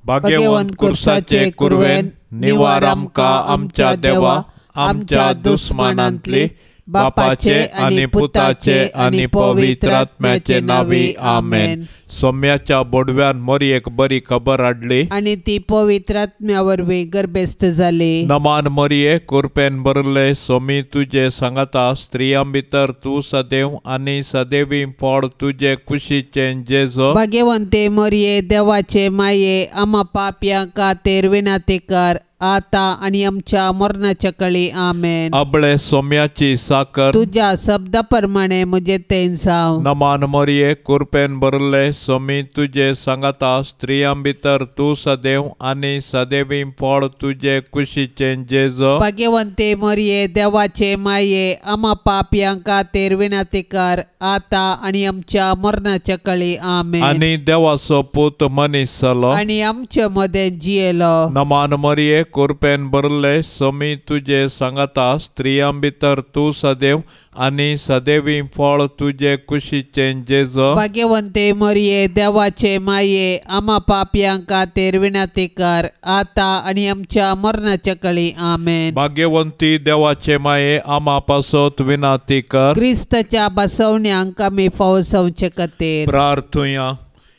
भाग्यवंत कुर्साचे कुरवेन निवार आमकां आमच्या देवा आमच्या दुस्मनांतली बापाचे आणि पुताचे आणि पवित्र आत्म्याचे नावी आमेन। सोम्याच्या बोडव्यान मोरयेक बरी खबर हाडली आणि ती पवित्र आत्म्यावरवी गर्भस्थ जाली। नमान मोरये कुरपेन बरले सोमी तुझे सांगता स्त्रियां भितर तू सदैव आणि सदैवी फळ तुझे कुशीचे जेजो। भाग्यवंते मोरये देवाचे माये आम्हा पाप्यां खातीर विनंती कर आता आणि आमच्या मरणाच्या काळी आमेन। अबळे सोम्याची साकर तुझ्या शब्दाप्रमाणे मुझे तेन जाव। नमान मोरये कुरपेन बरले सोमी तुझे सांगता स्त्रियां भितर तू सदैव आणि सदैवी फळ तुझे कुशीचे जेजो। भाग्यवंते मोरये देवाचे माये आम्हा पाप्यां खातीर विनंती कर आता आणि आमच्या मरणाच्या काळी आमेन। आणि देवाचो पूत मनीस जालो आणि आमच्या मध्ये जियेलो। नमान मोरये कुरपेन बरले सोमी तुझे सांगता स्त्रियां भितर तू सदैव आणि सदैवी फळ तुझे कुशीचे जेजो। भाग्यवंते मोरये देवाचे माये आम्हा पाप्यां खातीर विनंती कर आता आणि आमच्या मरणाच्या काळी आमेन। भाग्यवंती देवाचे माये आम्हा पासत विनंती कर क्रिस्ताच्या बसवण्यांक आमी फावोसवचे खातीर प्रार्थुया।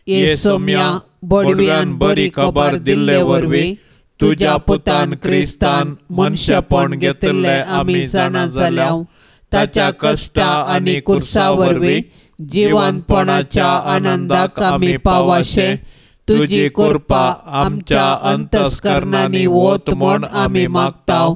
ये सोम्या बोडव्यान बरी खबर दिल्ले वरवी तुझ्या पुतान क्रिस्तान मनशापण घेतले आमी जाणा जाल्याव ताच्या कष्टा आणि कुर्सा वरवी जिवंतपणाच्या आनंदाक आमी पावाशे तुझी कृपा आमच्या अंतस्करणांनी वोत म्हूण आमी मागताव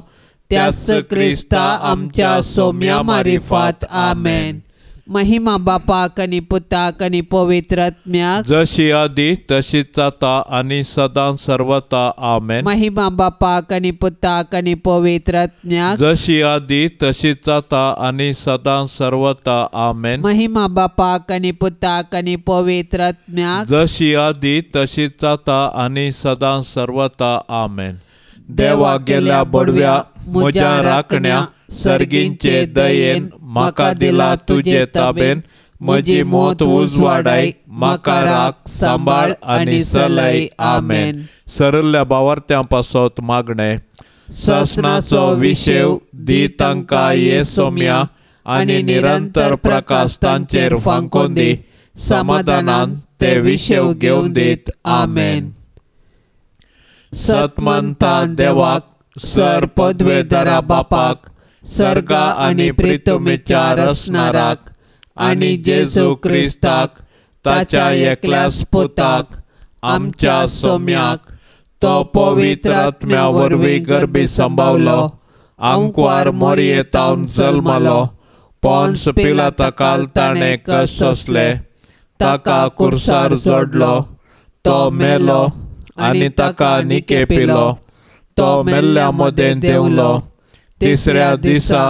त्यास क्रिस्ता आमच्या सोम्या मारिफात आमेन। महिमा बापाक आणि पुताक आणि पवित्र आत्म्याक जशी आदी तशीच आता आणि सदां सर्वता आमेन। महिमा बापाक आणि पुताक आणि पवित्र आत्म्याक जशी आदी तशीच आता आणि सदां सर्वता आमेन। महिमा बापाक आणि पुताक आणि पवित्र आत्म्याक जशी आदी तशीच आता आणि सदां सर्वता आमेन। देवा गेल्या बोडव्या म्हज्या राखण्या सर्गींचे दयेन म्हाका दिला तुझे ताबेन म्हजी मोत उजवाडाय म्हाका राख सांबाळ आणि सलय आमेन। सरल्या भावार्थ्यां पासत मागणे ससनाचो विशेव दी तांकां ये सोम्या आणि निरंतर प्रकाश तांचेर फांकून दी समाधानान ते विशेव घेवन दीत आमेन। सतमंता देवाक सर पदवेदरा बापाक सर्गा आणि प्रितुमेच्या रसनाराक आणि जेजू क्रिस्ताक ताच्या एकल्यास पुताक आमच्या सोम्याक तो पवित्र आत्म्या वरवी गर्भी संभावलो अंकुर मोरयेतावन जल्मलो पोन्स पिलाताकाल ताणें कस सोंसले ताका कुर्सार जोडलो तो मेलो आणि ताका निके पिलो तो मेल्ल्या मदें देंवलो तिसऱ्या दिसा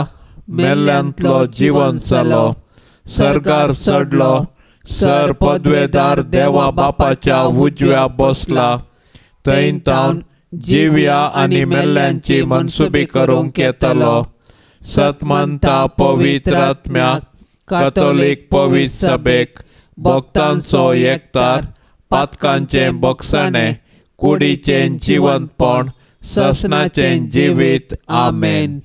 मेल्ल्यांतलो जिवन जालो सर्गार चडलो सर पदवेदार देवा बापाच्या उजव्या बसला थंय तावन जिव्या आणि मेल्ल्यांची मनसुबी करूंक येतलो। सतमंता पवित्र आत्म्याक कातोलीक पवित्र सभेक भक्तांचो एकतार पातकांचें बगसाणें कुडीचें जिवंतपण ससनाचें जिवीत आमेन।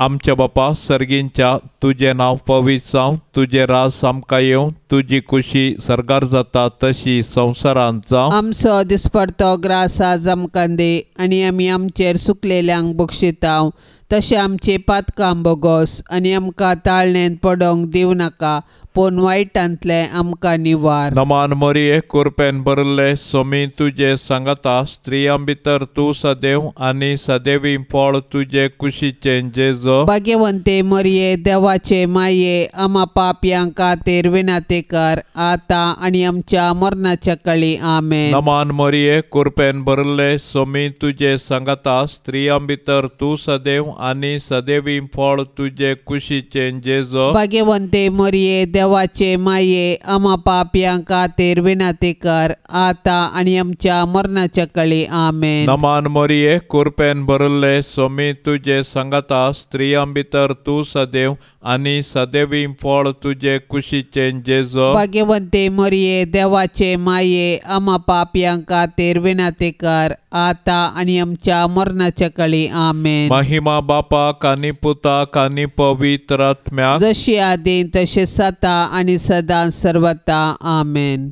आमच्या बापा सर्गींच्या तुझे नाव पवित्र जावं तुझे राज आमकां येवं तुझी खुशी सर्गार जाता तशी संवसारांत जावं। आमचो दिसपडतो ग्रास आज आमकां दे आनी आमी आमचेर सुकलेल्यांक बक्षिताव तशें आमची पातकां बोगोस आनी आमकां ताळणेंत पडोवंक दिवं नाका पूण वायटांतले आमकां निवार। नमान मोरये कुरपेन बरले सोमी तुझे सांगता स्त्रियां भितर तू सदैव आणि सदैवी फळ तुझे कुशीचे जेजो। भाग्यवंते मोरये देवाचे माये आम्हा पाप्यां खातीर विनंती कर आता आणि आमच्या मरणाच्या काळी आमेन। नमान मोरये कुरपेन बरले सोमी तुझे सांगता स्त्रियां भितर तू सदैव आणि सदैवी फळ तुझे कुशीचे जेजो। भाग्यवंते मोरये देवाचे माये आम्हा पापियां खातीर विनंती कर आता आणि आमच्या मरणाच्या कळी आमेन. नमान मरिये कृपेन भरले स्वामी तुझे संगता स्त्रियां भितर तू सदैव आणि सदैवी फळ तुझे कुशीचे जेजो. भाग्यवंते मरिये देवाचे माये आम्हा पापियां खातीर विनंती कर आता आणि आमच्या मरणाच्या कळी आमेन. महिमा बापाक आणि पुताक आणि पवित्र आत्म्याक जशी आदी तसे सता आणि सदा सर्वता आमेन.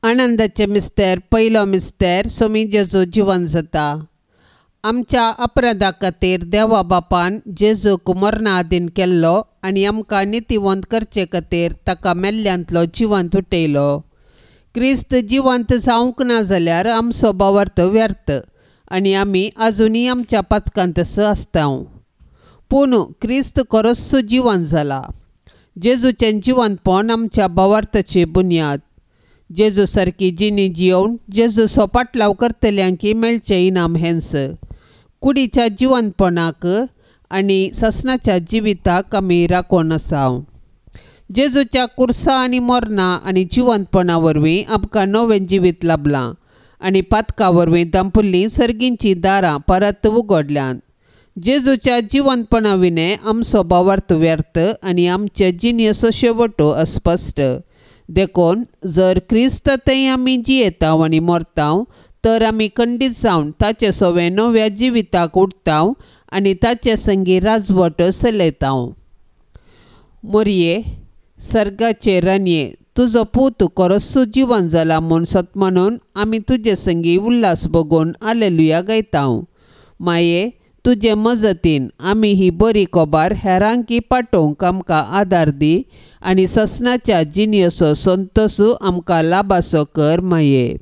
आनंदाचे मिस्तेर पयलो मिस्तेर स्वामी जेजू जिवन जाता. आमच्या अपराधा खातीर देवा बापान जेजूक मरणा आदीन केल्लो आनी आमकां नितिवंत करचे खातीर ताका मेल्ल्यांतलो जिवंत उठयलो. क्रिस्त जिवंत जावंक ना जाल्यार आमचो बावर्थ व्यर्थ आनी आमी आजुनी आमच्या पाचकांतच आसतांव. पूण क्रिस्त खरोच जिवंत जाला. जेजूचें जिवंतपण आमच्या बावर्थाची बुन्याद. जेजू सारकी जिणी जियोवन जेजू सोपाटलाव करतल्यांकी मेळचें इनाम हेंच. कुडीच्या जिवंतपणाक आनी ससनाच्या जिविताक आमी राखून आसाव. जेजूच्या कुर्सा आनी मरणा आनी जिवंतपणा वरवीं आमकां नवें जिवीत लाभलां आनी पातका वरवीं दांपुल्लीं सर्गींचीं दारां परत उगडल्यांत. जेजूच्या जिवंतपणा विने आमचो बावर्थ व्यर्थ आनी आमचे जिणेचो शेवटो अस्पश्ट. देखून जर क्रिस्तांतय आमी जियेतांव आनी मरतांव तर आमी खंडीत जावन ताचे सोवे नव्या जिविताक उठतांव आनी ताचे संगी राजवट चलयतांव. मोरये सर्गाचे रानये तुजो पूत खरोच जिवंत जाला म्हूण सतमनून आमी तुजे संगी उल्हास भोगून हालेलुया गायतांव. माये तुजे मजतीन आमी ही बरी खबर हेरांकी पाठोवंक आमकां आदार दी आनी ससनाच्या जिणेचो संतोश आमकां लाभासो कर माये.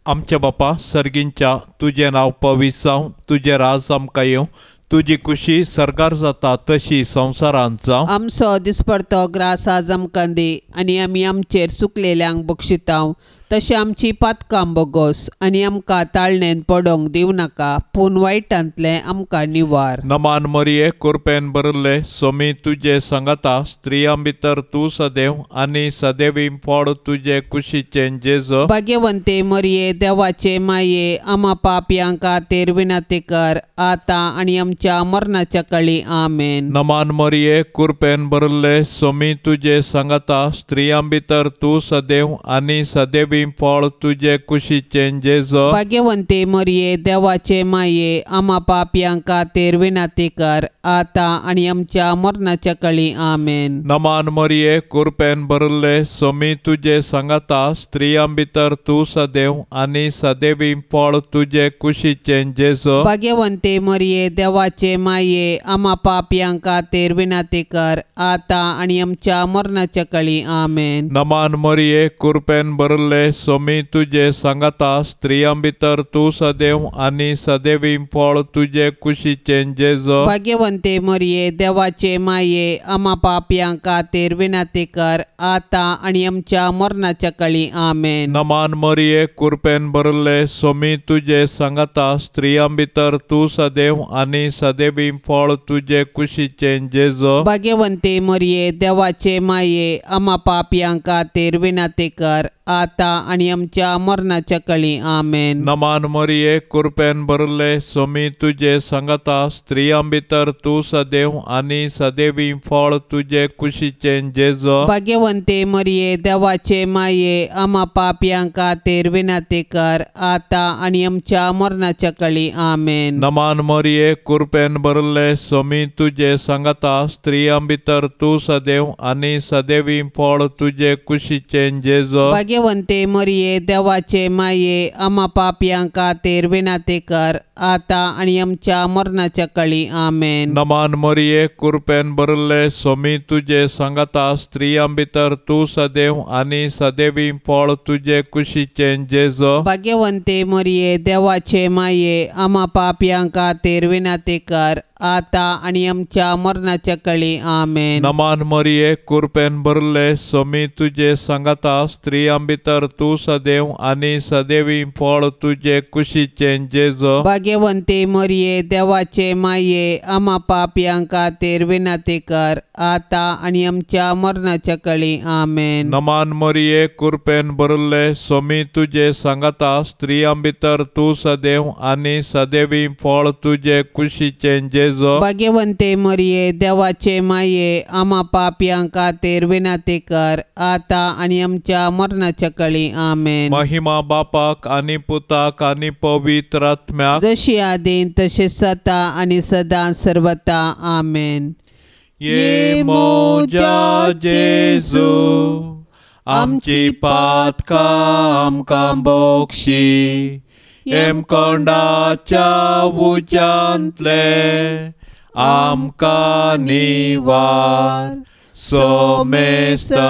आमच्या बापा सर्गींच्या तुझे नाव पवित्र जावं, तुझे राज आमकां येवं, तुजी खुशी सर्गार जाता तशी संवसारांत जावं. आमचो दिसपडतो ग्रास आज आमकां दी आनी आमी आमचेर चुकलेल्यांक बक्षितांव तशें आमची पातकां बोगोस आनी आमकां ताळणेन पडोवंक दिवं नाका पूण वायटांतलें आमकां निवार. नमान मरिये कृपेन भरले स्वामी तुझे संगता स्त्रियां भितर तू सदैव आनी सदैवी फळ तुझे कुशीचे जेजो. भाग्यवंते मरिये देवाचे माये आम्हा पापियां खातीर विनंती कर आता आनी आमच्या मरणाच्या कळी आमेन. नमान मरिये कृपेन भरले स्वामी तुझे संगता स्त्रियां भितर तू सदैव आनी सदैवी फळ तुझे कुशीचे जेजो. भाग्यवंते मरिये देवाचे माये आम्हा पापियां खातीर विनंती कर आता आनी आमच्या मरणाच्या कळी आमेन. नमान मरिये कृपेन भरले स्वामी तुझे संगता स्त्रियां भितर तू सदैव आनी सदैवी फळ तुझे कुशीचे जेजो. भाग्यवंते मरिये देवाचे माये आम्हा पापियां खातीर विनंती कर आता आनी आमच्या मरणाच्या कळी आमेन. नमान मरिये कृपेन भरले स्वामी तुझे संगता स्त्रियां भितर तू सदैव आनी सदैवी फळ तुझे कुशीचे जेजो. भाग्यवंते मरिये देवाचे माये आम्हा पापियां खातीर विनंती कर आता आनी आमच्या मरणाच्या कळी आमेन. नमान मरिये कृपेन भरले स्वामी तुझे संगता स्त्रियां भितर तू सदैव आनी सदैवी फळ तुझे कुशीचे जेजो. भाग्यवंते मरिये देवाचे माये आम्हा पापियां खातीर विनंती कर आता आनी आमच्या मरणाच्या कळी आमेन. नमान मरिये कृपेन भरले स्वामी तुझे संगता स्त्रियां भितर तू सदैव आनी सदैवी फळ तुझे कुशीचे जेजो. भाग्यवंते मरिये देवाचे माये आम्हा पापियां खातीर विनंती कर आता आनी आमच्या मरणाच्या कळी आमेन. नमान मरिये कृपेन भरले स्वामी तुझे संगता स्त्रियां भितर तू सदैव आनी सदैवी फळ तुझे कुशीचे जेजो. भाग्यवंते मरिये देवाचे माये आम्हा पापियां खातीर विनंती कर आता आनी आमच्या मरणाच्या कळी आमेन. नमान मरिये कृपेन भरले स्वामी तुझे संगता स्त्रियां भितर तू सदैव आनी सदैवी फळ तुझे कुशीचे जेजो. भाग्यवंते मरिये देवाचे माये आम्हा पापियां खातीर विनंती कर आता आनी आमच्या मरणाच्या कळी आमेन. नमान मरिये कृपेन भरले स्वामी तुझे संगता स्त्रियां भितर तू सदैव आनी सदैवी फळ तुझे कुशीचे जेजो. भाग्यवंते मरिये देवाचे माये आम्हा पापियां खातीर विनंती कर आता आणि आमच्या मरणाच्या काळी आमेन. नमान मरिये कृपेन भरले स्वामी तुझे सांगता स्त्रियां भितर तू सदैव आणि सदैवी फळ तुझे कुशीचे जेजो. भाग्यवंते मरिये देवाचे माये आम्हा पापियां खातीर विनंती कर आता आणि आमच्या मरणाच्या काळी आमेन. महिमा बापाक आणि पुताक आणि पवित्र आत्म्याक जशी आदीन तसेच आता आणि सदा सर्वता आमेन. ये मोजा जेजू आमची पातका आमकां बोक्षी एम कोंडाच्या उज्यांतले आमकां निवार सोमेस्तत्म्या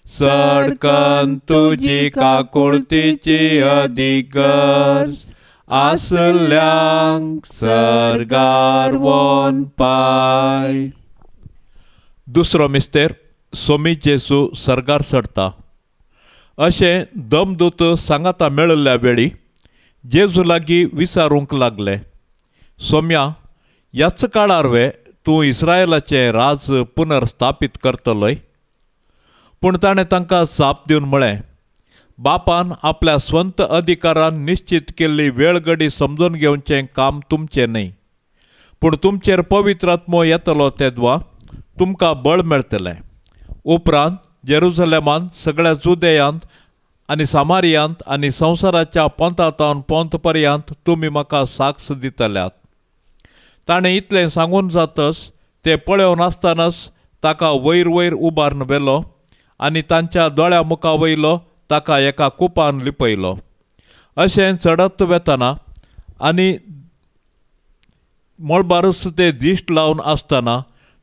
सडकन तुजी काकुळतीची अधिगर्ज आसल्यांक सरगार वोन पाय. दुसरो मिस्तेर सोमी जेजू सरगार चडटा. अशें दमदूत सांगाता मेळिल्ल्या वेळी जेजू लागीं विचारूंक लागले, सोम्या, ह्याच काळार तूं इस्रायलाचें राज पुनर्स्थापीत करतलोय. पूण ताणें तांकां जाप दिवन म्हळें, बापान आपल्या स्वंत अधिकारान निश्चित केल्ली वेळ घडी समजून घेवचें काम तुमचें न्ही, पूण तुमचेर पवित्र आत्मो येतलो तेदवा तुमकां बळ मेळटलें. उपरांत जेरुसलेमांत सगळ्या जुदेयांत आनी सामारियांत आनी संवसाराच्या पंथांतावन पंथ पर्यंत तुमी म्हाका साक्ष दितल्यात. ताणें इतलें सांगून जातच ते पळोवन आसतनाच ताका वयर वयर उबारून व्हेलो आनी तांच्या दोळ्या मुखा वयलो ताका एका कुपान लिपयलो. अशें चडत वेतना आनी मळबारस ते दिश्ट लावन आसतना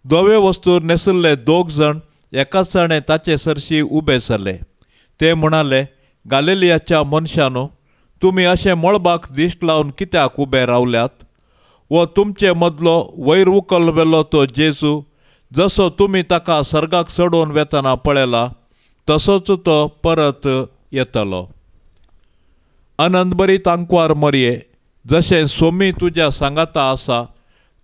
धवे वस्तू न्हेसिल्ले 2 जाण एकाच जाणें ताचे सरशी उबे जाले. ते म्हणाले, गालिलियाच्या मनशानो, तुमी अशें मळबाक दिश्ट लावन कित्याक उबे रावल्यात? वो तुमचे मदलो वयर उखल व्हेलो तो जेजू जसो तुमी ताका सर्गाक चडोवन वेतना पळयला तसोच तो परत येतलो. आनंदभरीत आंकवार मरये, जशें सोमी तुज्या सांगाता आसा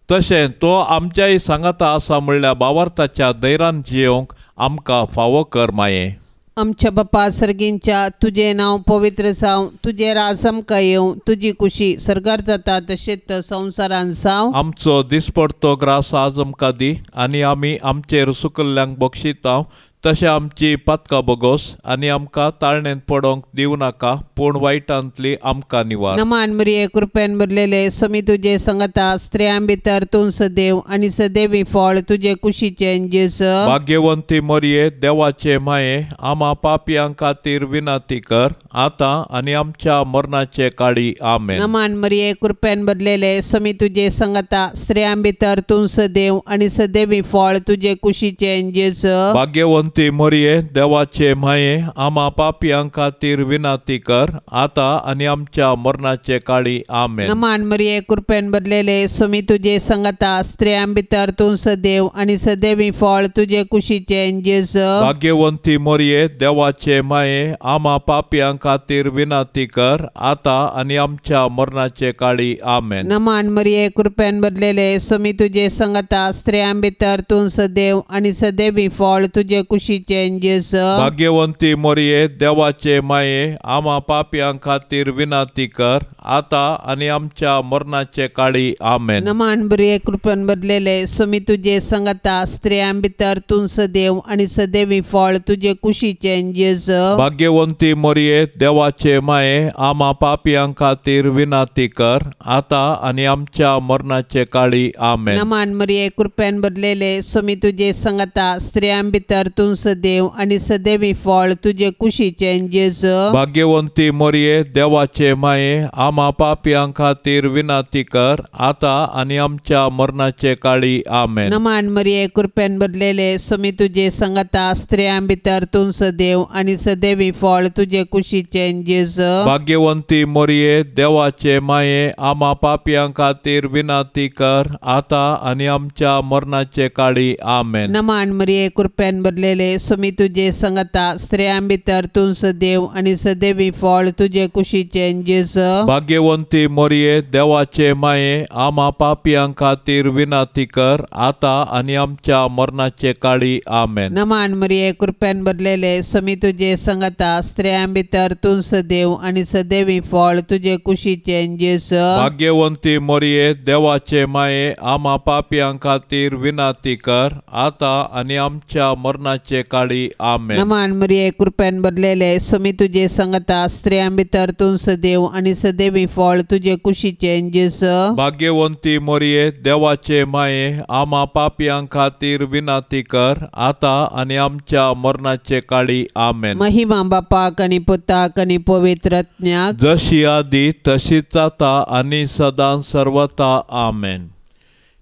तशें तो आमच्याय सांगाता आसा म्हणल्या भावार्थाच्या धैर्यान जियोंक आमकां फावो कर माये. आमच्या बापा सर्गींच्या तुझे नाव पवित्र जावं, तुझे राज आमकां येवं, तुजी कुशी सरगार जाता तशेंच संवसारान जावं. आमचो दिसपडतो ग्रास आज आमकां दी आनी आमी आमचेर सुकल्ल्यांक बक्षितांव तशें आमची पातकां बोगोस आनी आमकां ताळणेंत पडोंक दिवं नाका, पूण वायटांतली आमकां निवार. नमान मरिये कृपेन भरलेले स्वामी तुजे सांगता स्त्रियां भितर तूं सदैव आनी सदैवी फळ तुजे कुशीचे जेजू. भाग्यवंती मरिये देवाचे माये आम्हा पापियां खातीर विनंती कर आता आनी आमच्या मरणाचे काळी आमेन. नमान मरिये कृपेन भरलेले स्वामी तुजे सांगता स्त्रियां भितर तूं सदैव आनी सदैवी फळ तुजे कुशीचे जेजू. भाग्यवंती मरिये देवाचे माये आम्हा पापियां खातीर विनंती कर आता आनी आमच्या मरणाचे काळी आमेन. नमान मरिये कृपेन भरलेले स्वामी तुजे सांगता स्त्रियां भितर तूं सदैव आनी सदैवी फळ तुजे कुशीचे जेजू. भाग्यवंती मरिये देवाचे माये आम्हा पापियां खातीर विनंती कर आता आनी आमच्या मरणाचे काळी आमेन. नमान मरिये कृपेन भरलेले स्वामी तुजे सांगता स्त्रियां भितर तूं सदैव आनी सदैवी फळ तुजे कुशीचे जेजू. भाग्यवंती मरिये देवाचे माये आम्हा पापियां खातीर विनंती कर आता आनी आमच्या मरणाचे काळी आमेन. नमान मरिये कृपेन भरलेले स्वामी तुजे सांगता स्त्रियां भितर तूं सदैव आनी सदैवी फळ तुजे कुशीचे जेजू. भाग्यवंती मरिये देवाचे माये आम्हा पापियां खातीर विनंती कर आता आनी आमच्या मरणाचे काळी आमेन. नमान मरिये कृपेन भरलेले स्वामी तुजे सांगता स्त्रियां भितर तूं सदैव आनी सदैवी फळ तुजे कुशीचे जेजू. भाग्यवंती मरिये देवाचे माये आम्हा पापियां खातीर विनंती कर आता आनी आमच्या मरणाचे काळी आमेन. नमान मरिये कृपेन भरलेले स्वामी तुजे सांगता स्त्रियां भितर तूं सदैव आनी सदैवी फळ तुजे कुशीचे जेजू. भाग्यवंती मरिये देवाचे माये आम्हा पापियां खातीर विनंती कर आता आनी आमच्या मरणाचे काळी आमेन. नमान मरिये कृपेन भरलेले भरलेले सुमी तुझे संगता स्त्रियां भितर तूं सदैव आनी सदैवी फळ तुझे कुशीचे जेजू. भाग्यवंती मोरये देवाचे माये आम्हा पापियां खातीर विनाती कर आता आनी आमच्या मरणाचे काळी आमेन. नमान मरिये कृपेन भरलेले सुमी तुझे संगता स्त्रियां भितर तूं सदैव आनी सदैवी फळ तुझे कुशीचे जेजू. भाग्यवंती मोरये देवाचे माये आम्हा पापियां खातीर विनाती कर आता आनी आमच्या मरणाचे काळी आमेन. नमान मरिये कृपेन भरलेले सुमी तुझे संगता स्त्रियां भितर तूं सदैव आनी सदैवी फळ तुझे कुशीचे जेजू. भाग्यवंती मोरये देवाचे माये आम्हा पापियां खातीर विनाती कर आता आनी आमच्या मरणाचे काळी आमेन. महिमा बापाक आनी पुताक आनी पवित्र आत्म्याक जशी आदी तशीच आता आनी सदां सर्वता आमेन.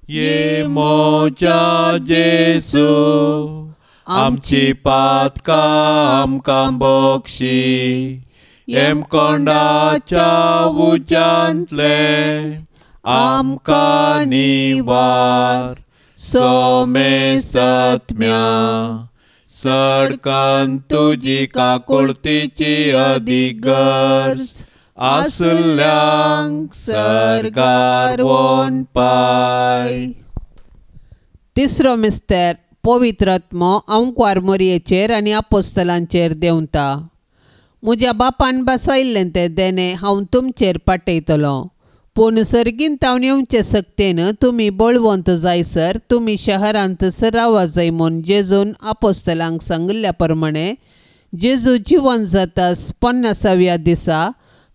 ये मोच्या जेसू आमची पातकां आमकां बक्षी एम कोंडाच्या उज्यांतले आमकां निवार सोमे सत्म्या सडकन तुजी काकुळतीची अधिगर्ज आसल्यांक सरकार वोन पाय. तिसरो मिस्तेर पवित्र आत्मो अंकवार मोरयेचेर आनी आपोस्तलांचेर देंवता. म्हज्या बापान बसयल्लें तें देणे हांव तुमचेर पाठयतलों. पूण सर्गीन तावन येवचे सक्तेन तुमी बळवंत जायसर तुमी शहरांत रावा जाय म्हूण जेजून आपोस्तलांक सांगिल्ल्या प्रमाणे जेजू जिवन जाता 50व्या दिसा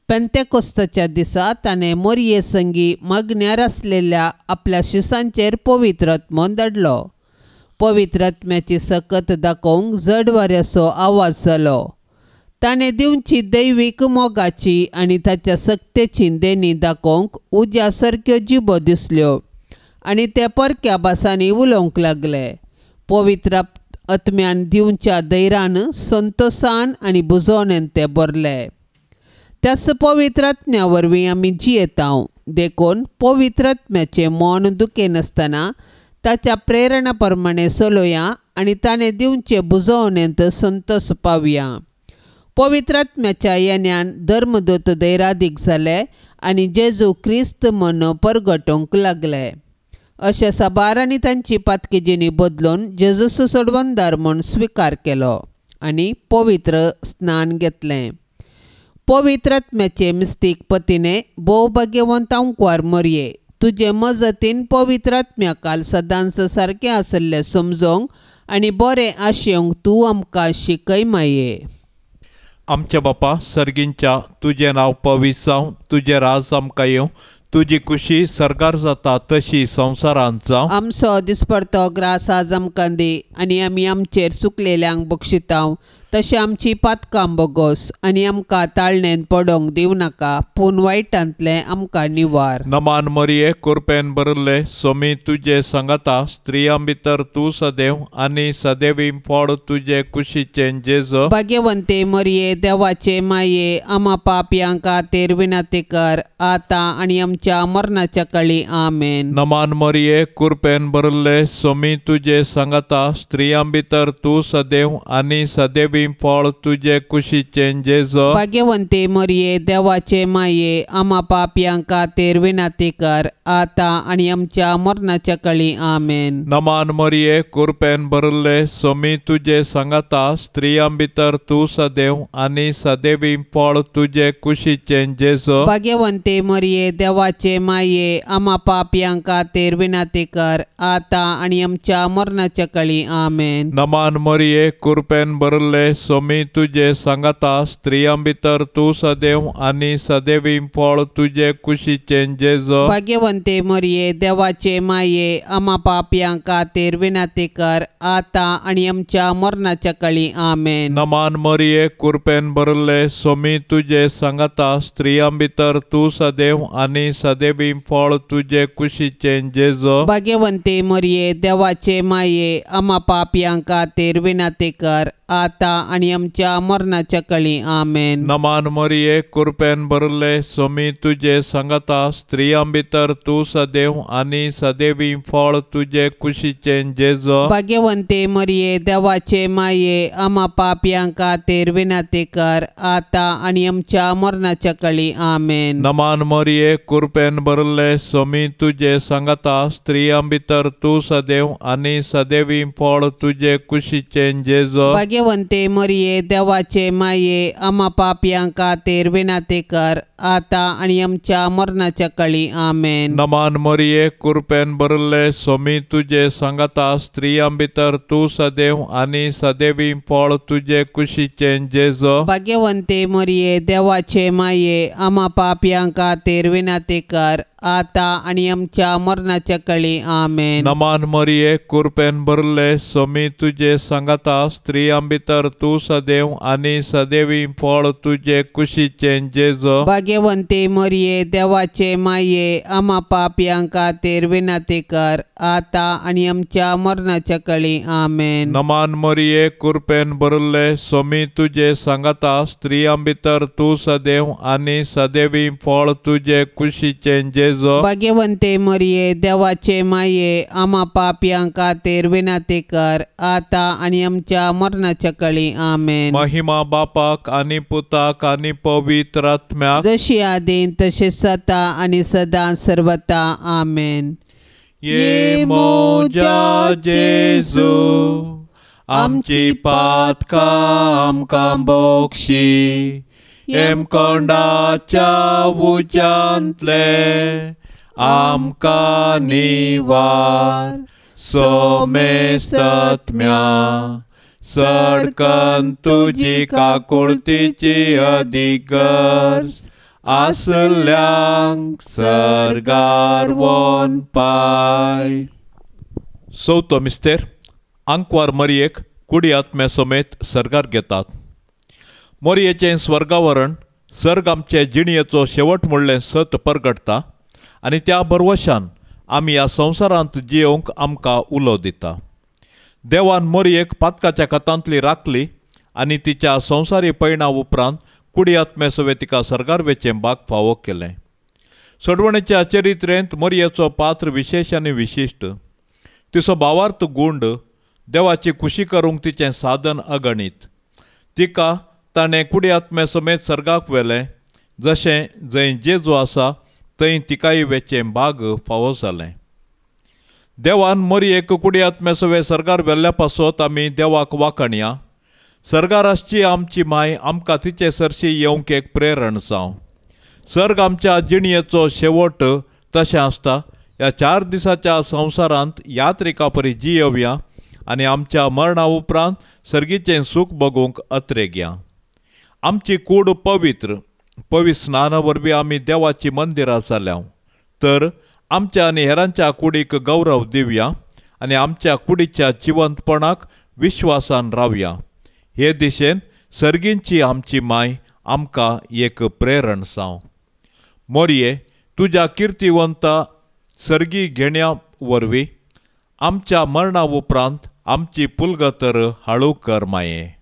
पेंतेकोस्ताच्या दिसा ताणें मोरये संगी मागण्यार आसलेल्या आपल्या शिसांचेर पवित्र आत्मो धाडलो. पवित्र आत्म्याची सकत दाखोवंक जड वाऱ्याचो आवाज जालो. ताणें दिवची दैवीक मोगाची आनी ताच्या सक्तेची देणी दाखोवंक उज्या सारक्यो जिबो दिसल्यो आनी ते परक्या भासांनी उलोवंक लागले. पवित्र आत्म्यान दिवच्या धैर्यान संतोशान आनी बुजोवणेन ते भरले. त्याच पवित्र आत्म्या वरवीं आमी जियेतांव देखून पवित्र आत्म्याचें मन दुखे नासतना ताच्या प्रेरणा प्रमाणे चलोया आनी ताणें दिवचे बुजोवणेंत संतोश पावया. पवित्र आत्म्याच्या येण्यान धर्मदूत धैर्यादीक जाले आनी जेजू क्रिस्त म्हूण परगटोवंक लागले. अशें साबारांनी तांची पातकेजिनी बदलून जेजूस सोडवंदार म्हूण स्विकार केलो आनी पवित्र स्नान घेतलें. पवित्र आत्म्याचे मिस्तीक पतीने भोव भाग्यवंत अंकवार मोरये तुजे मजतीन पवित्र आत्म्याकाल सदांच सारकें आसल्लें समजोवंक आनी बरें आशेवंक तूं आमकां शिकय माये. आमच्या बापा सर्गींच्या तुजें नांव पवित्र जावं तुजें राज आमकां येवं तुजी खुशी सरकार जाता तशी संवसारांत जावं. आमचो दिसपडतो ग्रास आज आमकां दी आनी आमी आमचेर चुकलेल्यांक बक्षितांव तशें आमची पातकां बोगोस आनी आमकां ताळणेन पडोवंक दिवं नाका पूण वायटांतलें आमकां निवार. नमान मरिये कृपेन भरले सोमी तुजे संगता स्त्रियां भितर तूं सदैव आनी सदैवी फळ तुजे कुशीचें जेजू. भाग्यवंते मरिये देवाचे माये आम्हा पापयां खातीर विनाती कर आता आनी आमच्या मरणाच्या काळी आमेन. नमान मरिये कृपेन भरले सोमी तुजे संगता स्त्रियां भितर तूं सदैव आनी सदैवी फळ तुजे कुशीचें जेजू. भाग्यवंते मरिये देवाचे माये आम्हा पापयां खातीर विनाती कर आता आनी आमच्या मरणाच्या काळी आमेन. नमान मरिये कृपेन भरले सोमी तुजे संगता स्त्रियां भितर तूं सदैव आनी सदैवी फळ तुजे कुशीचें जेजू. भाग्यवंते मरिये देवाचे माये आम्हा पापयां खातीर विनाती कर आता आनी आमच्या मरणाच्या काळी आमेन. नमान मरिये कृपेन भरले सोमी तुजे संगता स्त्रियां भितर तूं सदैव आनी सदैवी फळ तुजे कुशीचें जेजू. भाग्यवंते मरिये देवाचे माये आम्हा पापयां खातीर विनाती कर आता आनी आमच्या मरणाच्या काळी आमेन. नमान मरिये कृपेन भरले सोमी तुजे संगता स्त्रियां भितर तूं सदैव आनी सदैवी फळ तुजे कुशीचें जेजू. भाग्यवंते मरिये देवाचे माये आम्हा पापयां खातीर विनाती कर आता आणि आमच्या मरणाच्या काळी आमेन. नमान मरिये कृपेन भरले स्वामी तुझे संगता स्त्रियां भितर तू सदैव आणि सदैवी फळ तुझे कुशीचे जेजो. भाग्यवंते मरिये देवाचे माये आम्हा पापियांक खातीर विनंती कर आता आणि आमच्या मरणाच्या काळी आमेन. नमान मरिये कृपेन भरले स्वामी तुझे संगता स्त्रियां भितर तू सदैव आणि सदैवी फळ तुझे कुशीचे जेजो. भाग्यवंते मरिये देवाचे माये आम्हा पापियांक खातीर विनंती कर आता आणि आमच्या मरणाच्या काळी आमेन. नमान मरिये कृपेन भरले स्वामी तुझे संगता स्त्रियां भितर तू सदैव आणि सदैवी फळ तुझे कुशीचे जेजो. भाग्यवंते मरिये देवाचे माये आम्हा पापियांक खातीर विनंती कर आता आणि आमच्या मरणाच्या काळी आमेन. नमान मरिये कृपेन भरले स्वामी तुझे संगता स्त्रियां भितर तू सदैव आणि सदैवी फळ तुझे कुशीचे जेजो. भाग्यवंते मरिये देवाचे माये आम्हा पापियांक खातीर विनंती कर आता आणि आमच्या मरणाच्या काळी आमेन. नमान मरिये कृपेन भरले स्वामी तुझे संगता स्त्रियां भितर तू सदैव आणि सदैवी फळ तुझे कुशीचे जेजो. भाग्यवंते मरिये देवाचे माये आम्हा पापियांक खातीर विनंती कर आता आणि आमच्या मरणाच्या काळी आमेन. महिमा बापाक आणि पुताक आणि पवित्र आत्म्याक जशी आदीन तशेच आता आणि सदा सर्वता आमेन. ये मोजा जेजू आमची पातकां आमकां बोक्षी एम कोंडाच्या उज्यांतले आमकां निवार सोमे सत्म्या सडकन तुजी काकुळतीची अधिगर्ज आसल्यांक सर्गार वोन पाय. चवथो मिस्तेर आंकवार मरयेक कुडी आत्म्या समेत सर्गार घेतात. मरयेचें स्वर्गावरण सर्ग आमचे जिणयेचो शेवट म्हणलें सत परगटता आनी त्या बरवशान आमी ह्या संवसारांत जियोंक आमकां उलो दिता. देवान मरयेक पातकाच्या खतांतली राखली आनी तिच्या संवसारी पैणा उपरांत कुडी आत्मे सवे तिका सर्गार वेचें भाग फावो केलें. सडवणेच्या चरित्रेंत मरयेचो पात्र विशेश आनी विशिश्ट. तिचो भावार्थ गुंड देवाची खुशी करूंक तिचें साधन अगणित. तिका ताणें कुडी आत्मे समेत सर्गाक व्हेलें. जशें जंय जेजू आसा थंय तिकाय वेचें भाग फावो जालें. देवान मरयेक कुडी आत्मे सवे सर्गार व्हेल्ल्या पासत आमी देवाक वाखणया. सर्गाराची आमची माय आमकां तिचे सरशी येवंक एक प्रेरण जावं. सर्ग आमच्या जिणयेचो शेवट तशें आसता. ह्या 4 दिसाच्या संवसारांत यात्रिका परी जियोवया आनी आमच्या मरणा उपरांत सर्गीचें सूख बगूंक अत्रेगया. आमची कूड पवित्र स्नाना वरवीं आमी देवाची मंदिरां जाल्या. तर आमच्या आनी हेरांच्या कुडीक गौरव दिवया आनी आमच्या कुडीच्या जिवंतपणाक विश्वासान रावया. हे दिशेन सर्गींची आमची माय आमकां एक प्रेरण जावं. मोरये तुज्या किर्तिवंता सर्गी घेण्या वरवीं आमच्या मरणा उपरांत आमची पुलगतर हाळू कर माये.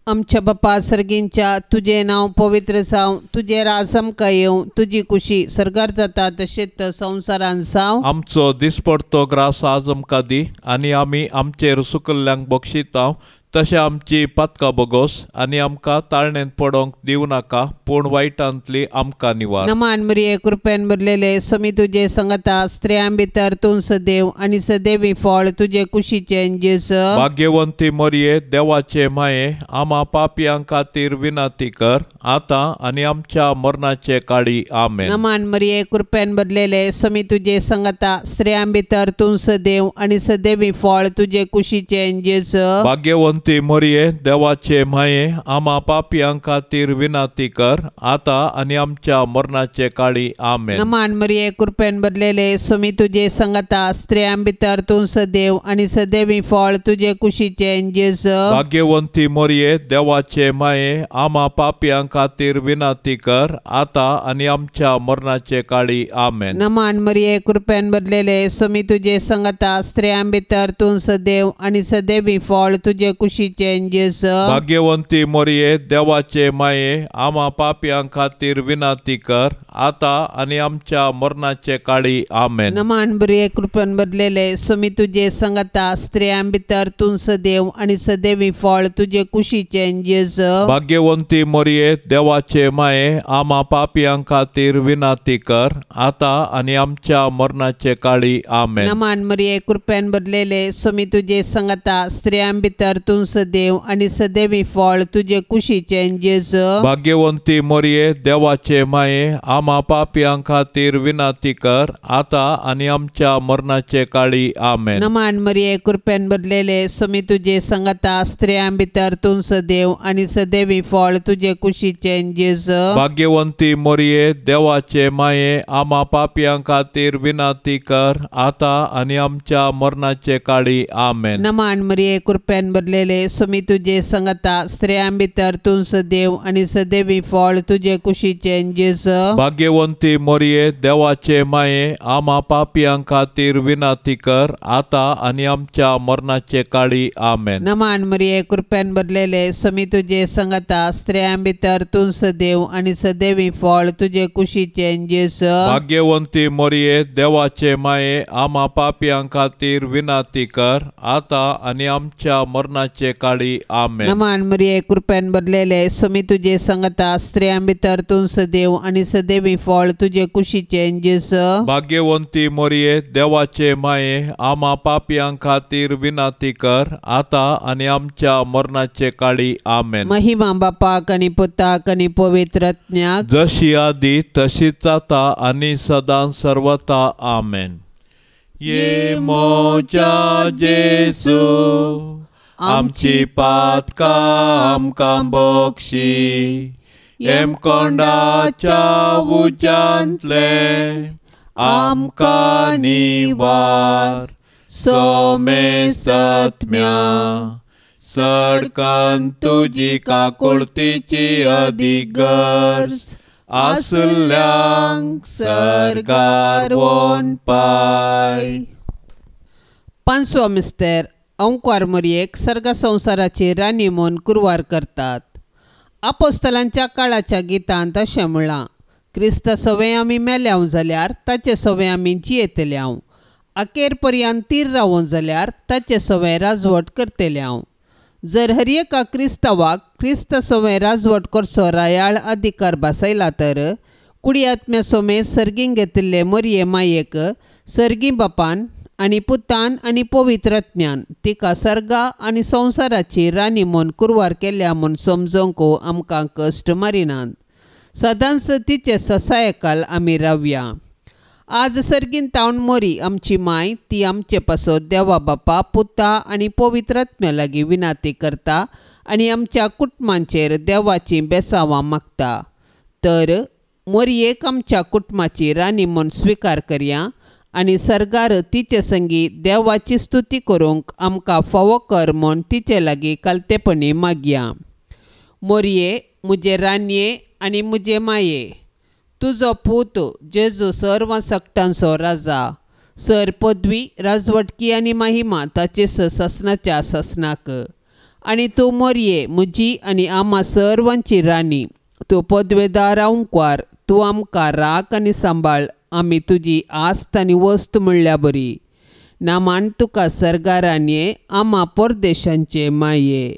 आमच्या बापा सर्गींच्या तुझे नाव पवित्र जावं. तुझे राज आमकां येवं. तुजी खुशी सर्गार जाता तशेंच संवसारांत जावं. आमचो दिसपडतो ग्रास आज आमकां दी आनी आमी आमचेर सुकल्ल्यांक बक्षिता तशें आमची पातकां बगोस आनी आमकां ताळणेंत पडोंक दिवं नाका पूण वायटांतली आमकां निवार. नमान मरिये कृपेन भरलेले स्वामी तुजे संगता स्त्रियां भितर तूं सदैव आनी सदैवी फळ तुजे कुशीचें जेजू. भाग्यवंती मरिये देवाचे माये आम्हा पापियां खातीर विनंती कर आतां आनी आमच्या मरणाचे काळी आमेन. नमान मरिये कृपेन भरलेले स्वामी तुजे संगता स्त्रियां भितर तूं सदैव आनी सदैवी फळ तुजे कुशीचें जेजू. भाग्यवंती मरिये देवाचे माये आम्हा पापियां खातीर विनंती कर आतां आनी आमच्या मरणाचे काळी आमेन. नमान मरिये कृपेन भरलेले स्वामी तुजे संगता स्त्रियां भितर तूं सदैव आनी सदैवी फळ तुजे कुशीचें जेजू. भाग्यवंती मरिये देवाचे माये आम्हा पापियां खातीर विनंती कर आतां आनी आमच्या मरणाचे काळी आमेन. नमान मरिये कृपेन भरलेले स्वामी तुजे संगता स्त्रियां भितर तूं सदैव आनी सदैवी फळ तुजे कुशीचे जेजू भाग्यवंती मोरये देवाचे माये आम्हा पापियां खातीर विनाती कर आता आणि आमच्या मरणाचे काळी आमेन. नमान बरे कृपेन भरलेले स्वामी तुझे संगता स्त्रियां भितर तूं सदैव आणि सदैवी फळ तुझे कुशीचे जेजू भाग्यवंती मोरये देवाचे माये आम्हा पापियां खातीर विनाती कर आता आणि आमच्या मरणाचे काळी आमेन. नमान मरिये कृपेन भरलेले स्वामी तुझे संगता स्त्रियां भितर तूं सदैव आणि सदैवी फळ तुझे कुशीचे जेजू भाग्यवंती मोरये देवाचे माये आम्हा पापियां खातीर विनाती कर आता आणि आमच्या मरणाचे काळी आमेन. नमान मरिये कृपेन भरलेले स्वामी तुझे संगता स्त्रियां भितर तूं सदैव आणि सदैवी फळ तुझे कुशीचे जेजू भाग्यवंती मोरये देवाचे माये आम्हा पापियां खातीर विनाती कर आता आणि आमच्या मरणाचे काळी आमेन. नमान मरिये कृपेन भरलेले स्वामी तुझे संगता स्त्रियां भितर तूं सदैव आणि सदैवी फळ तुझे कुशीचे जेजू भाग्यवंती मोरये देवाचे माये आम्हा पापियां खातीर विनाती कर आता आणि आमच्या मरणाचे काळी आमेन. नमान मरिये कृपेन भरलेले स्वामी तुझे संगता स्त्रियां भितर तूं सदैव आणि सदैवी फळ तुझे कुशीचे जेजू भाग्यवंती मोरये देवाचे माये आम्हा पापियां खातीर विनाती कर आता आणि आमच्या मरणाचे काळी आमेन. नमान मरिये कृपेन भरलेले स्वामी तुझे संगता स्त्रियां भितर तूं सदैव आणि सदैवी फळ तुझे कुशीचे जेजू भाग्यवंती मोरये देवाचे माये आम्हा पापियां खातीर विनाती कर आता आणि आमच्या मरणाचे काळी आमेन. महिमा बापाक आणि पुताक आणि पवित्र आत्म्याक जशी आदी तशीच आता आणि सदां सर्वता आमेन. ये मोच्या जेसू आमची पातका आमकां बक्षी एम कोंडाच्या उज्यांतले आमकां निवार सोमे सत्म्या सडकन तुजी काकुळतीची अधिगर्ज आसल्यांक सरगार वोन पाय. पांचवो मिस्तेर ओंकार मरियेक सर्ग संवसाराची राणी म्हूण कुरवार करतात. आपोस्तलांच्या काळाच्या गितांत अशें म्हळां, क्रिस्त सवें आमी मेल्याव जाल्यार ताचे सवें आमी जियेतल्यांव, अखेर पर्यंत तीर रावूं जाल्यार ताचे सवें राजवट करतल्यांव. जर हर एका क्रिस्तावाक क्रिस्त सवें राजवट करचो रायाळ अधिकार बसयला तर कुडी आत्म्या सोमें सर्गीन घेतिल्ले मरिये मायेक सर्गी बापान आनी पुतान आनी पवित्र आत्म्यान तिका सर्गा आनी संवसाराची राणी म्हूण कुरवार केल्या म्हूण समजोवंक आमकां कश्ट मारिनात. सदांच तिचे ससायकाल आमी रावया. आज सर्गीन तावन मोरी आमची माय ती आमचे पासो देवा बापा पुता आनी पवित्र आत्म्या लागीं विनाती करता आनी आमच्या कुटुंबांचेर देवाची बेसांवां मागता. तर मोरयेक आमच्या कुटुंबाची राणी म्हूण स्विकार करया आनी सर्गार तिचे संगी देवाची स्तुती करूंक आमकां फावो कर म्हूण तिचे लागीं कालतेपणी मागया. मोरये मुजे रानये आनी मुजे माये, तुजो पूत जेजू सर्व सक्तांचो राजा, सर पदवी राजवटकी आनी महिमा ताचे ससनाच्या ससनाक. आनी तूं मोरये मुजी आनी आम्हा सर्वांची राणी, तूं पदवेदार ओंकार, तूं आमकां राख आनी सांबाळ, आमी तुजी आस्त आनी वस्त म्हणल्या बरी. नामान तुका सर्गारान्ये आम्हा परदेशांचे माये.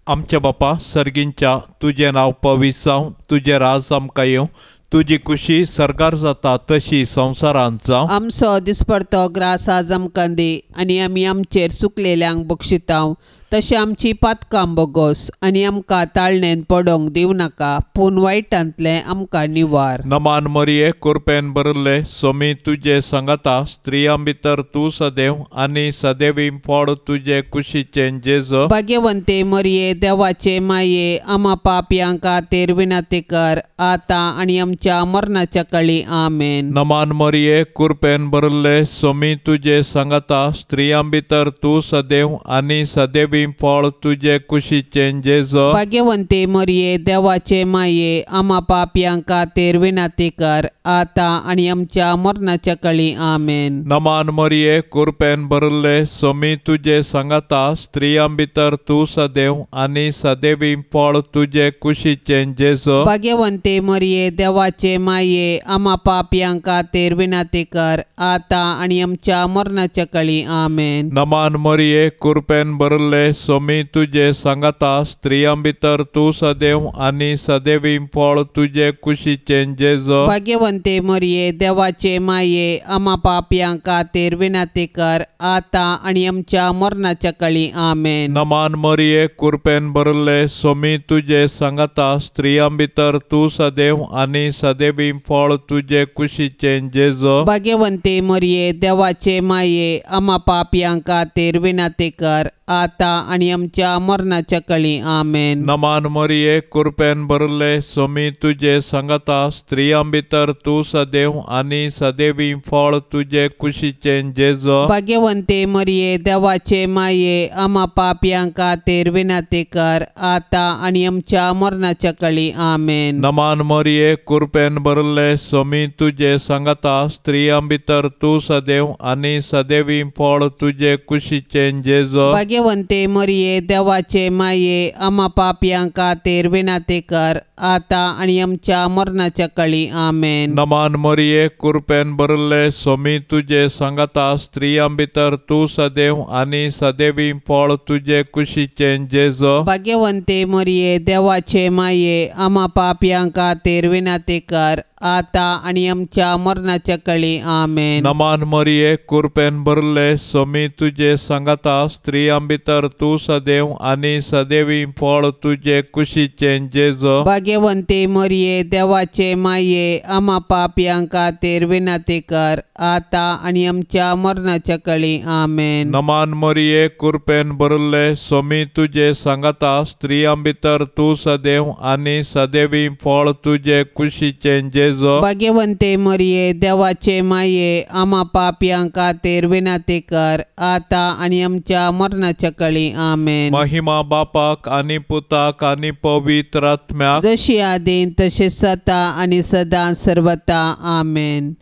आमच्या बापा सर्गींच्या तुझे नाव पवित्र जावं, तुझे राज आमकां येवं, तुजी खुशी सर्गार जाता तशी संवसारांत जावं. आमचो दिसपडतो ग्रास आज आमकां दी आनी आमी आमचेर चुकलेल्यांक बक्षितांव, तशें आमची पातकां बोगोस आनी आमकां ताळणेन पडोंक दिवं नाका, पूण वायटांतलें आमकां निवार. नमान मरिये कृपेन भरले सोमी तुजे संगता स्त्रियां भितर तूं सदैव आनी सदैवी फळ तुजे कुशीचे जेजू. भाग्यवंते मरिये देवाचे माये आम्हा पापयांक खातीर विनाती कर आता आनी आमच्या मरणाच्या काळी आमेन. नमान मरिये कृपेन भरले सोमी तुजे संगता स्त्रियां भितर तूं सदैव आनी सदैवी फळ तुजे कुशीचे जेजू. भाग्यवंते मरिये देवाचे माये आम्हा पापयांक खातीर विनाती कर आता आणि आमच्या मरणाच्या काळी आमेन. नमान मरिये कृपेन भरले सोमी तुझे सांगता स्त्रियां भितर तू सदैव आणि सदैवी फळ तुझे कुशीचे जेजो. भाग्यवंते मरिये देवाचे माये आम्हा पापियांक खातीर विनंती कर आता आणि आमच्या मरणाच्या काळी आमेन. नमान मरिये कृपेन भरले सोमी तुझे सांगता स्त्रियां भितर तू सदैव आणि सदैवी फळ तुझे कुशीचे जेजो. भाग्यवंते मरिये देवाचे माये आम्हा पापियांक खातीर विनंती कर आता आणि आमच्या मरणाच्या काळी आमेन. नमान मरिये कृपेन भरले सोमी तुझे सांगता स्त्रियां भितर तू सदैव आणि सदैवी फळ तुझे कुशीचे जेजो. भाग्यवंते मरिये देवाचे माये आम्हा पापियांक खातीर विनंती कर आता आणि आमच्या मरणाच्या काळी आमेन. नमान मरिये कृपेन भरले सोमी तुझे सांगता स्त्रियां भितर तू सदैव आणि सदैवी फळ तुझे कुशीचे जेजो. भाग्यवंते मरिये देवाचे माये आम्हा पापियांक खातीर विनंती कर आता आणि आमच्या मरणाच्या काळी आमेन. नमान मरिये कृपेन भरले सोमी तुझे सांगता स्त्रियां भितर तू सदैव आणि सदैवी फळ तुझे कुशीचे जेजो. भाग्यवंते मरिये देवाचे माये आम्हा पापियांक खातीर विनंती कर आता आणि आमच्या मरणाच्या काळी आमेन. नमान मरिये कृपेन भरले सोमी तुझे सांगता स्त्रियां भितर तू सदैव आणि सदैवी फळ तुझे कुशीचे जेजो. भाग्यवंते मरिये देवाचे माये आम्हा पापियांक खातीर विनंती कर आता आणि आमच्या मरणाच्या काळी आमेन. नमान मरिये कृपेन भरले सोमी तुझे सांगता स्त्रियां भितर तू सदैव आणि सदैवी फळ तुझे कुशीचे जेजो. भाग्यवंते मरिये देवाचे माये आम्हा पापियांक खातीर विनंती कर आता आणि आमच्या मरणाच्या काळी आमेन. नमान मरिये कृपेन भरले सोमी तुझे सांगता स्त्रियां भितर तू सदैव आणि सदैवी फळ तुझे कुशीचे जेजो. भाग्यवंते मरिये देवाचे माये आम्हा पापियांक खातीर विनंती कर आता आणि आमच्या मरणाच्या काळी आमेन. महिमा बापाक आणि पुताक आणि पवित्र आत्म्याक जशी आदीन तसे सता आणि सदा सर्वता आमेन.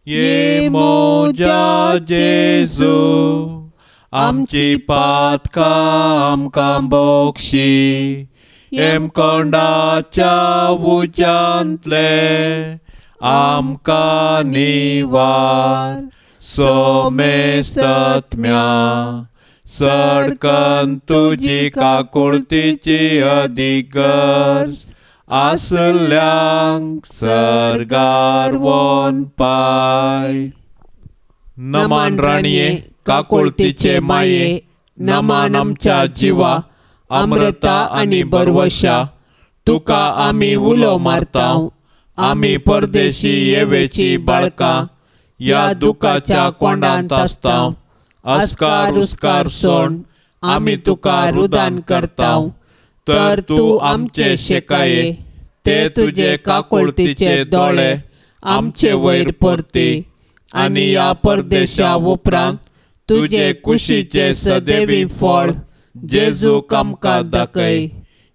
ये मोजा जेजू आमची पातका आमकां बोक्षी एम कोंडाच्या उज्यांतले आमकां निवार सोमे सत्म्या सडकन तुजी काकुळतीची अधिगर्ज आसल्यांक सर्गार वोन पाय. नमान राणये काकुळतीचे माये नमान आमच्या जिवा अमृता आणि बरवशा तुका आमी उलो मारताव. आमी परदेशी येवेची बाळकां या दुखाच्या कोंडांत आसताव. अस्कार उस्कार सोड आमी तुका रुदान करताव. तर तू आमचे शेकाये ते तुझे काकुळतीचे दोळे आमचे वयर परती आणि या परदेशा उपरांत तुझे कुशीचे सदैवी फळ जेजूक आमकां दाखय.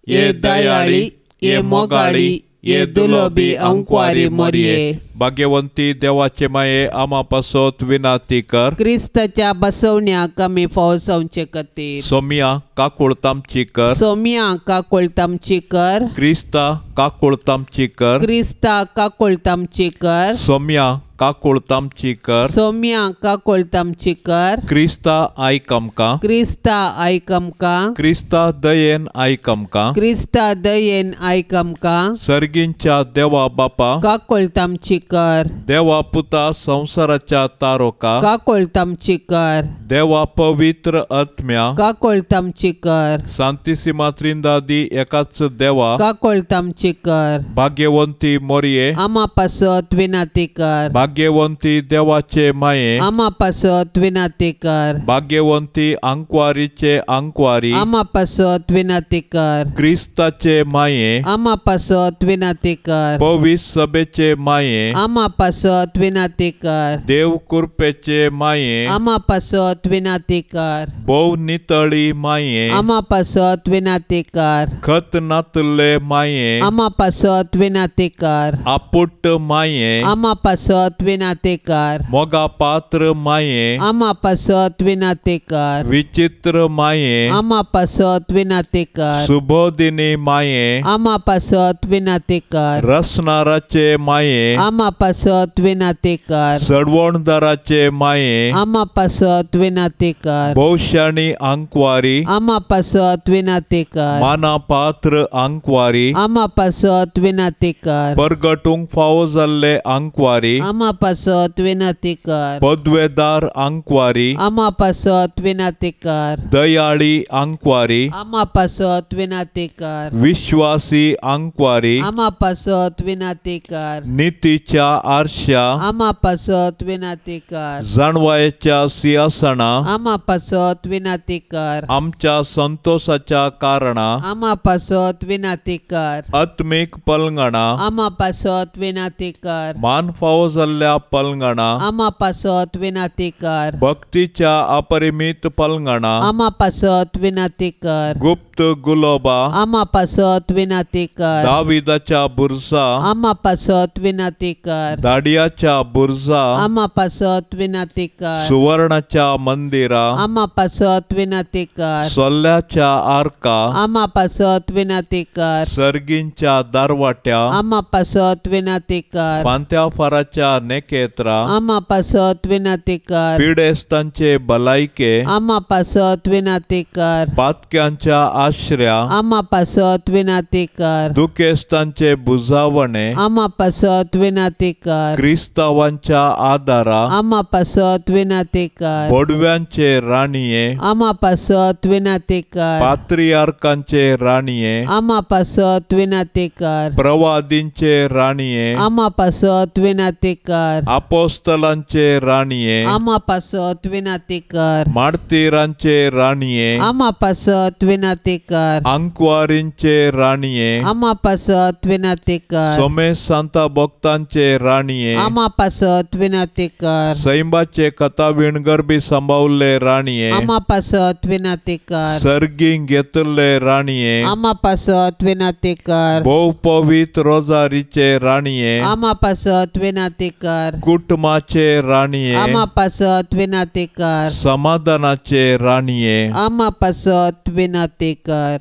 ये दयाळी ये मोगाळी ये दुलोबी अंकवारी मरिये. भाग्यवंती देवाचे माये आम्हा पासोत विनंती कर. क्रिस्ताच्या बसवण्या कमी फावसावचे खातीर सोमिया काकुळतामची कर. सोम्या काकुळतामची कर. क्रिस्ता काकुळतामची कर. क्रिस्ता काकुळतामची कर. सोम्या काकुळतामची कर. सोम्या काकुळतामची कर. क्रिस्ता आयक आमकां. क्रिस्ता आयक आमकां. क्रिस्ता दयेन आयक आमकां. क्रिस्ता दयेन आयक आमकां. सर्गींच्या देवा बापा काकुळतामची कर. देवा पुता संसाराच्या तारोका काकुळतामची कर. देवा पवित्र आत्म्या काकुळतामची कर. सांतिसिमा त्रिंदादी एकाच देवा काकुळतामची कर. भाग्यवंती मोरये आम्हा पासत विनंती कर. भाग्यवंती देवाचे माये आमा पासत विनंती कर. भाग्यवंती अंकवारीचे अंकवारी आमा पासत विनंती कर. क्रिस्ताचे माये आमा पासत विनंती कर. पवित्र सभेचे माये आमा पासत विनंती कर. देव कृपेचे माये आमा पासत विनंती कर. बहु नितळी माये आमा पासत विनंती कर. खत नातले माये आमा पासत विनंती कर. आपुट माये आमा पासत विनंती कर. मोगा पात्र माये आमा पासत विनंती कर. विचित्र माये आमा पासत विनंती कर. सुबोधिनी माये आमा पासत विनंती कर. रसनाराचे माये आमा पासत विनंती कर. सडवणदाराचे माये आमा पासत विनंती कर. बहुशाणी अंकवारी आमा पासत विनंती कर. मानापात्र अंकवारी आमा पासत विनंती कर. परगटूंक फावो जाल्ले अंकवारी आमा पासत विनंती कर. पदवेदार अंकवारी आमा पासत विनंती कर. दयाळी अंकवारी आमा पासत विनंती कर. विश्वासी अंकवारी आमा पासत विनंती कर. नीतीच्या आरशा आमा पासत विनंती कर. जाणवायेच्या सिंहासना आमा पासत विनंती कर. आमच्या संतोषाच्या कारणा आमा पासत विनंती कर. आत्मिक पलंगणा आमा पासत विनंती कर. मान फावो जाल्ल्या पलंगणा आमा पासत विनंती कर. भक्तीच्या अपरिमित पलंगणा आमा पासत विनंती कर. गुप्त गुलोबा आमा पासत विनंती कर. दाविदाच्या बुरजा आमा पासत विनंती कर. दाडियाच्या बुरजा आमा पासत विनंती कर. सुवर्णाच्या मंदिरा आमा पासत विनंती कर. सोल्ल्याच्या आर्का आमा पासत विनंती कर. सर्गींच्या दारवाट्या आमा पासत विनंती कर. पांत्या फाराच्या नेकेत्रा आमा पासत विनंती कर. पिडेस्तांचे भलायके आमा पासत विनंती कर. पातक्यांच्या आश्रया आमा पासत विनंती कर. दुखेस्तांचे बुजावणे आमा पासत विनंती कर. क्रिस्तावांच्या आदारा आमा पासत विनंती कर. बोडव्यांचे राणीये आमा पासत विनंती कर. पात्रियार्कांचे राणीये आमा पासत विनंती कर. प्रवादींचे राणीये आमा पासत विनंती कर. अपोस्तलांचे राणीये आमा पासत विनंती कर. मार्तिरांचे राणीये आमा पासत विनंती कर. अंकवारींचे राणीये आमा पासत विनंती कर. सोमे सांता भक्तांचे राणीये आमा पासत विनंती कर. सैंबाचे कथा विणगरबी सांभाळले राणीये आमा पासत विनंती कर. सर्गीं घेतले राणीये आमा पासत विनंती कर. बहु पवित्र रोजारीचे राणीये आमा पासत विनंती कर. कुटुंबाचे राणीये आमा पासत विनंती कर. समाधानाचे राणीये आमा पासत विनंती कर.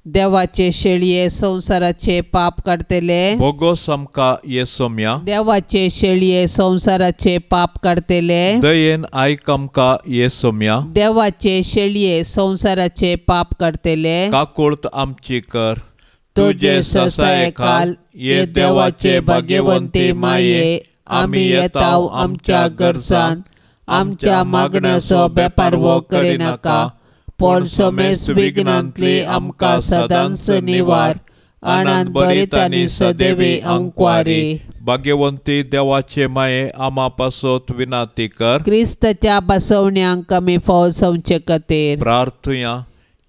देवाचे शेळये संसाराचे पाप काढतेले. भोगो समका येसोम्या देवाचे शेळये संसाराचे पाप काढतेले. दयेन आयकमका येसोम्या देवाचे शेळये संसाराचे पाप काढतेले. काकुळत आमची कर तुझे ससाय काल ये देवाचे भाग्यवंती माये. आम्ही येताव आमच्या गरजान आमच्या मागण्याचो बेपार वो करिनाका. पण समेस विघ्नांतली आमकां सदांच निवार. आनंद बरितांनी सदैवी अंकवारी. भाग्यवंती देवाचे माये आमा पासत विनंती कर. क्रिस्ताच्या बसवण्यांक कमी फावो संचे खातीर प्रार्थुया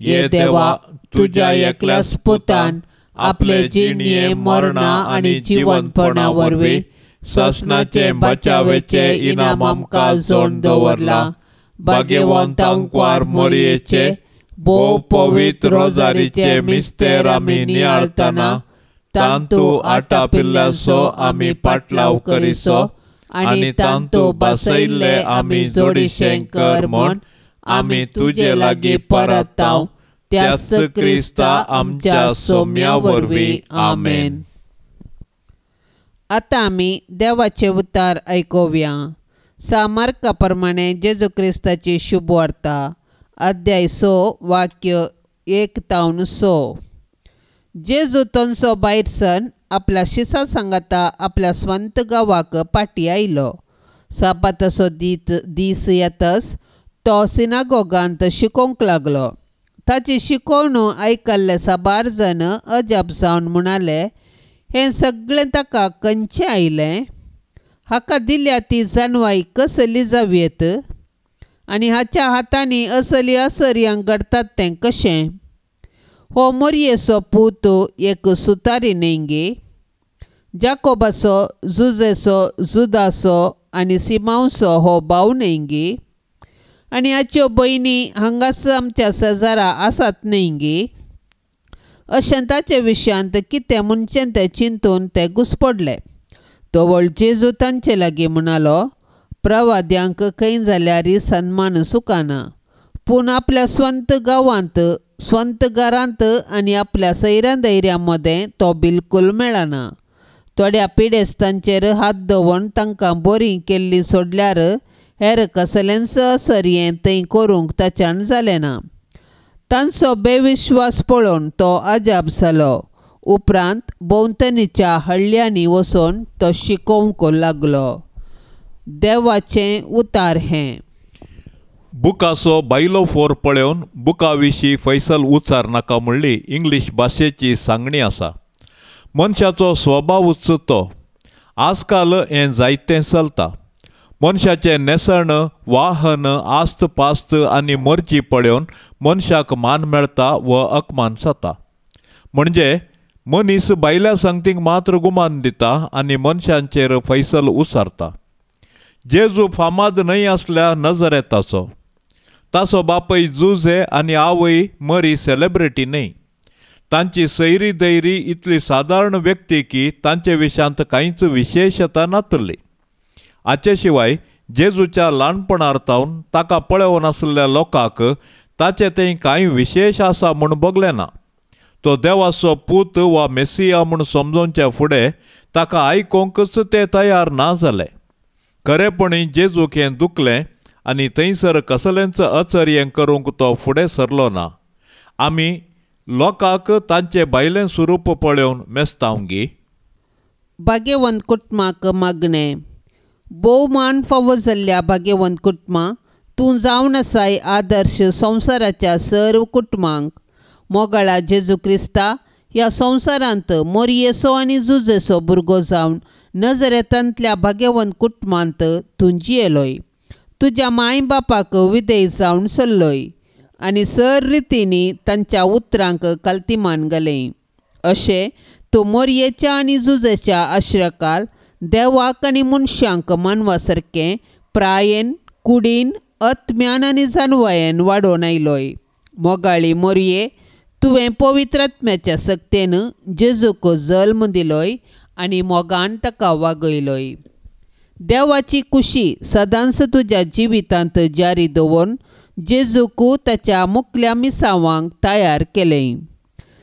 ये देवा तुझ्या एकल्याच पुतान आपले जिणये मरणा आणि जीवनपणा वरवीं ससनाचे बचावेचे इनाम आमकां जोड दवरला. भाग्यवंत अंकवार मोरयेचे भोव पवित्र रोजारीचे मिस्तेर आमी नियाळतना तांतू आटापिल्ल्याचो आमी पाटलाव करिसो आनी तांतू बसयल्ले आमी जोडिशें कर म्हूण आमी तुजे लागीं परताव. त्याच क्रिस्ता आमच्या सोम्या वरवीं. आमेन. आतां आमी देवाचे उतार आयकुया. सामार्का प्रमाणे जेजू क्रिस्ताची शुभ वार्ता अध्याय 6 वाक्य 1 तावन 6. जेजू तांचो भायर सन आपल्या शिसा सांगाता आपल्या स्ವಂತ गांवाक पाटी आयलो. साबाताचो दीस येतच तो सिनागोगांत शिकोवंक लागलो. ताची शिकवणू आयकल्ले साबार जण अजाप जावन म्हणाले, हें सगळें ताका खंयचें आयलें? हाका दिल्या ती जानवाई कसली जावयेत आनी हाच्या हातांनी असली असर्यांक घडतात तें कशें? हो मोरयेचो पूत एक सुतारी न्हय जाकोबाचो जुजेचो जुदासो आनी सिमांवचो हो भाव न्हय आनी हाच्यो भयणी हांगास आमच्या शेजारा आसात न्हय अशें ताचे विशयांत कितें म्हणचें तें चिंतून ते घुस्पडले. तोवळ जेजू तांचे लागीं म्हणालो, प्रवाद्यांक खंय जाल्यार सन्मान सुकाना, पूण आपल्या स्वंत गांवांत स्वंत घरांत आनी आपल्या सैऱ्या दैऱ्यां मदें तो बिलकूल मेळना. थोड्या पिडेस्तांचेर हात दवरून तांकां बरी केल्ली सोडल्यार हेर कसलेंच असर्यें थंय करूंक ताच्यान जालें ना. तांचो बेविश्वास पळोवन तो अजाप जालो. उपरांत भोंवतणीच्या हळ्यांनी वचून तो शिकोवंक लागलो. देवाचें उतार हें. बुकाचो बायलो फोर पळोवन बुका विशीं फैसल उच्चार नाका म्हणली इंग्लीश भाशेची सांगणी आसा. मनशाचो स्वभावच तो. आजकाल हें जायतें चलता. मनशाचें नेसण, वाहन, आस्त पास्त आनी मर्जी पळोवन मनशाक मान मेळटा व अकमान जाता. म्हणजे मनीस बायल्या सांगतीक मात्र गुमान दिता आनी मनशांचेर फैसल उसारता. जेजू फामाद न्हय आसल्या नजरेताचो. ताचो बापूय जुजे आनी आवय मरी सेलेब्रिटी न्हय. तांची सैरी दैरी इतली सादारण व्यक्ती की तांचे विशांत कांयच विशेशता नातली. हाचे शिवाय जेजूच्या ल्हानपणार्तावन ताका पळोवन आसलेल्या लोकांक ताचे तें कांय विशेश आसा म्हूण बगलें ना. तो देवाचो पूत वा मेसिया म्हूण समजोवचे फुडें ताका आयकोंकच ते तयार ना जाले. खरेपणी जेजूक हें दुखलें आनी थंयसर कसलेंच अचर्यें करूंक तो फुडें सरलो ना. आमी लोकांक तांचे भायलें स्वरूप पळोवन मेस्तावंगी. भाग्यवंत कुटुंबाक मागणें. भोवमान फावो जाल्ल्या भाग्यवंत कुटुंबा, तूं जावन आसाय आदर्श संवसाराच्या सर्व कुटुंबांक. मोगाळा जेजू क्रिस्ता ह्या संवसारांत मोरयेचो आनी जुजेचो भुरगो जावन नजरेतांतल्या भाग्यवंत कुटुंबांत तूं जियेलोय. तुज्या माय बापाक विधेय जावन चल्लोय आनी सर रितींनी तांच्या उतरांक काल्तिमान घालें. अशें तूं मोरयेच्या आनी जुजेच्या आश्रयकाल देवाक आनी मनशांक मानवा सारकें प्रायेन, कुडीन, आत्म्यान आनी जानवायेन वाडोवन आयलोय. मोगाळी मोरये, तुवें पवित्र आत्म्याच्या सक्तेन जेजूक जल्म दिलोय आनी मोगान ताका वागयलोय. देवाची कुशी सदांच तुज्या जिवितांत जारी दवरून जेजूक ताच्या मुखल्या मिसावांक तयार केलें.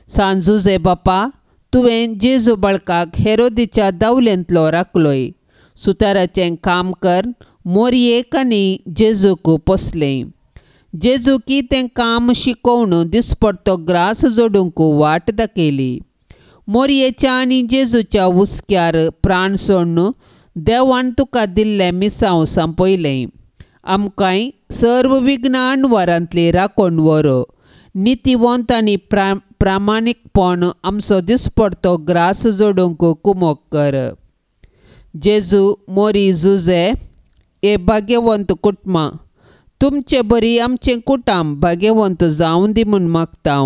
सांजुजे बापा, तुवें जेजू बाळकाक हेरोदीच्या दावलेंतलो राखलोय. सुताराचें काम कर मोरयेक आनी जेजूक पोसलें. जेजूकी तें काम शिकोवन दिसपडतो ग्रास जोडूंक वाट दाखयली. मोरयेच्या आनी जेजूच्या हुस्क्यार प्राण सोडून देवान तुका दिल्लें मिसांव संपयलें. आमकांय सर्व विघ्नां आडवारांतली राखण व्हर. नितीवंत आनी प्रामाणीकपण आमचो दिसपडतो ग्रास जोडूंक कुमोग कर. जेजू, मोरी, जुजे हे भाग्यवंत कुटुंबा, तुमचे बरी आमचें कुटाम भाग्यवंत जावं दी म्हूण मागता.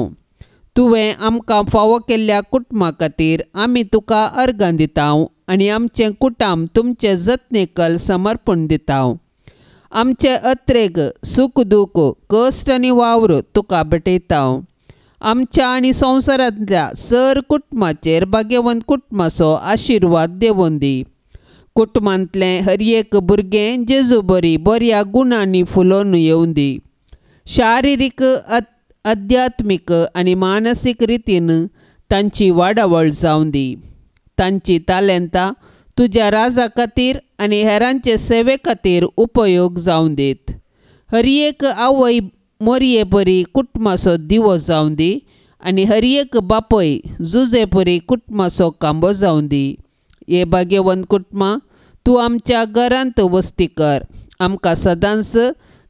तुवें आमकां फावो केल्ल्या कुटुंबा खातीर आमी तुका अर्गां दिता आनी आमचें कुटाम तुमचे जतनेकल समर्पण दिता. आमचे अत्रेक सूख दूख, कश्ट आनी वावर तुका भेटयता. आमच्या आनी संवसारांतल्या सर कुटुंबाचेर भाग्यवंत कुटुंबाचो आशिर्वाद देवून दी. कुटुंबांतलें हर एक भुरगें जेजू बरी बऱ्या गुणांनी फुलोवन येवं दी. शारिरीक, आध्यात्मीक आनी मानसीक रितीन तांची वाडावळ जावं दी. तांची तालेंतां तुज्या राजा खातीर आनी हेरांचे सेवे खातीर उपयोग जावं दीत. हर एक आवय मोरये बरी कुटुंबाचो दिवो जावं दी आनी हर एक बापय जुजे बरी कुटुंबाचो खांबो जावं दी. हे भाग्यवंत कुटुंबा, तूं आमच्या घरांत वस्ती कर. आमकां सदांच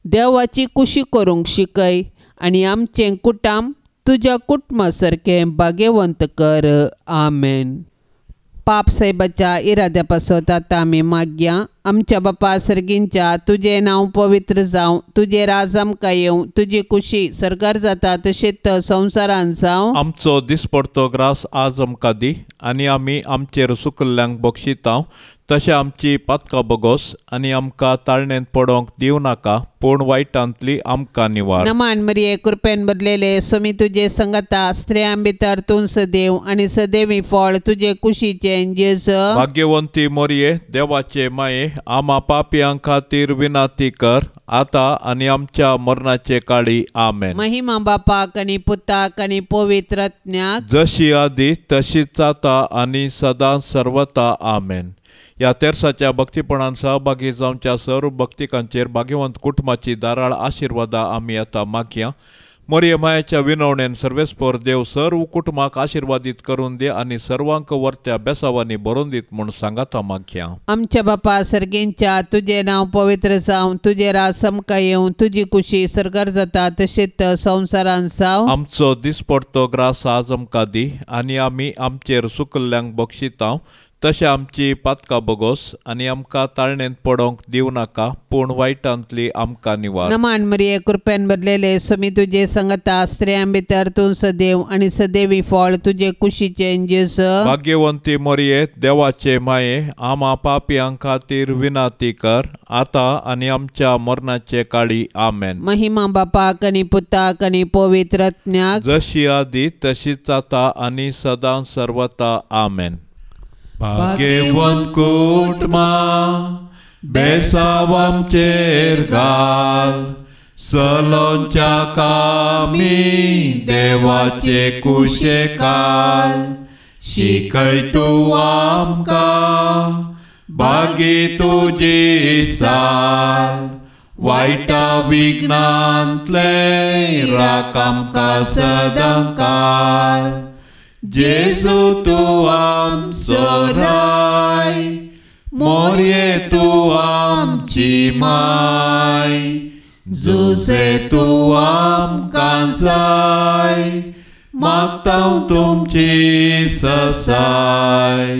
देवाची कुशी करूंक शिकय आनी आमचें कुटाम तुज्या कुटुंबा सारकें भाग्यवंत कर. आमेन. पाप साहेबाच्या इराद्यापासत आतां आमी मागया. आमच्या बापा सर्गींच्या तुजें नांव पवित्र जावं, तुजें राज आमकां येवं, तुजी कुशी सरकार जाता तशेंच संवसारांत जावं. आमचो दिसपडतो ग्रास आज आमकां दी, आनी आमी आमचेर सुकल्ल्यांक बक्षितांव. तशें आमची पातकां बगोस, आनी आमकां ताळणेंत पडोंक दिवं नाका, पूण वायटांतली आमकां निवार. नमान मरिये कृपेन भरलेले सोमी तुजे संगता, स्त्रियां भितर तूं सदैव आनी सदैवी फळ तुजे कुशीचें जेजू. भाग्यवंती मोरये, देवाचे माये, आमा पापयां खातीर विनाती कर, आतां आनी आमच्या मरणाचे काळी. आमेन. महिमा बापाक आनी पुताक आनी पवित्र आत्म्याक, जशी आदी तशीच आता आनी सदां सर्वता. आमेन. ह्या तेर्साच्या भक्तीपणान सहभागी जावच्या सर्व भक्तिकांचेर भाग्यवंत कुटुंबाची दाराळ आशिर्वादा आमी आतां मागया. मोरये मायाच्या विनवणेन सर्वेस्पर देव सर्व कुटुंबाक आशिर्वादीत करून दे आनी सर्वांक वर्त्या बेसावांनी भरून दीत म्हूण सांगाता मागया. आमच्या बापा सर्गेंच्या तुजें नांव पवित्र जावं, तुजें राज आमकां येवं, तुजी कुशी सरकार जाता तशेंच संवसारांत जावं. आमचो दिसपडतो ग्रास आज आमकां दी, आनी आमी आमचेर सुकल्ल्यांक बक्षितांव. तशें आमची पातकां बगोस, आनी आमकां ताळणेंत पडोंक दिवं नाका, पूण वायटांतली आमकां निवार. नमान मरिये कृपेन भरलेले सोमी तुजे संगता, स्त्रियां भितर तूं सदैव आनी सदैवी फळ तुजे कुशीचें जेजू. भाग्यवंती मोरये, देवाचे माये, आमा पापयां खातीर विनाती कर, आतां आनी आमच्या मरणाचे काळी. आमेन. महिमा बापाक आनी पुताक आनी पवित्र आत्म्याक, जशी आदी तशीच आता आनी सदां सर्वता. आमेन. भाग्यवंत कुटुंबा, बेसाव आमचेर घाल, सलोंच्या कामी देवाचे कुशेकाल. शिकय तूं आमकां भागी तुजी साल, वायटा विघ्नांतले राख आमकां सदां काल. जेजू तूं आमचो राय, मोरये तूं आमची माय, जुसे तूं आमकां जाय, मागतां तुमची ससाय.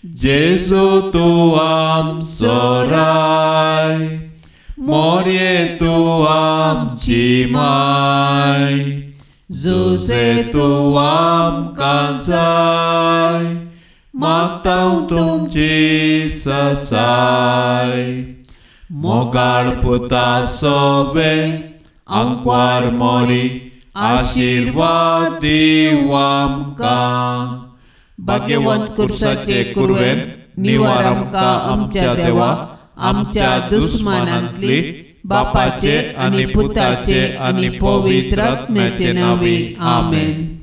जेजू तूं आमचो राय, मोरये तूं आमची माय, जुसे तूं आमकां जाय, मागतां तुमची ससाय. मोगाळ पुता सोबे आंकवार मोरी, आशिर्वाद दिव आमकां. भाग्यवंत कुर्साचे कुरवेन निवार आमकां आमच्या देवा, आमच्या दुस्मानांतली. बापाचे आनी पुताचे आनी पवित्र आत्म्याचे नांवी. आमेन.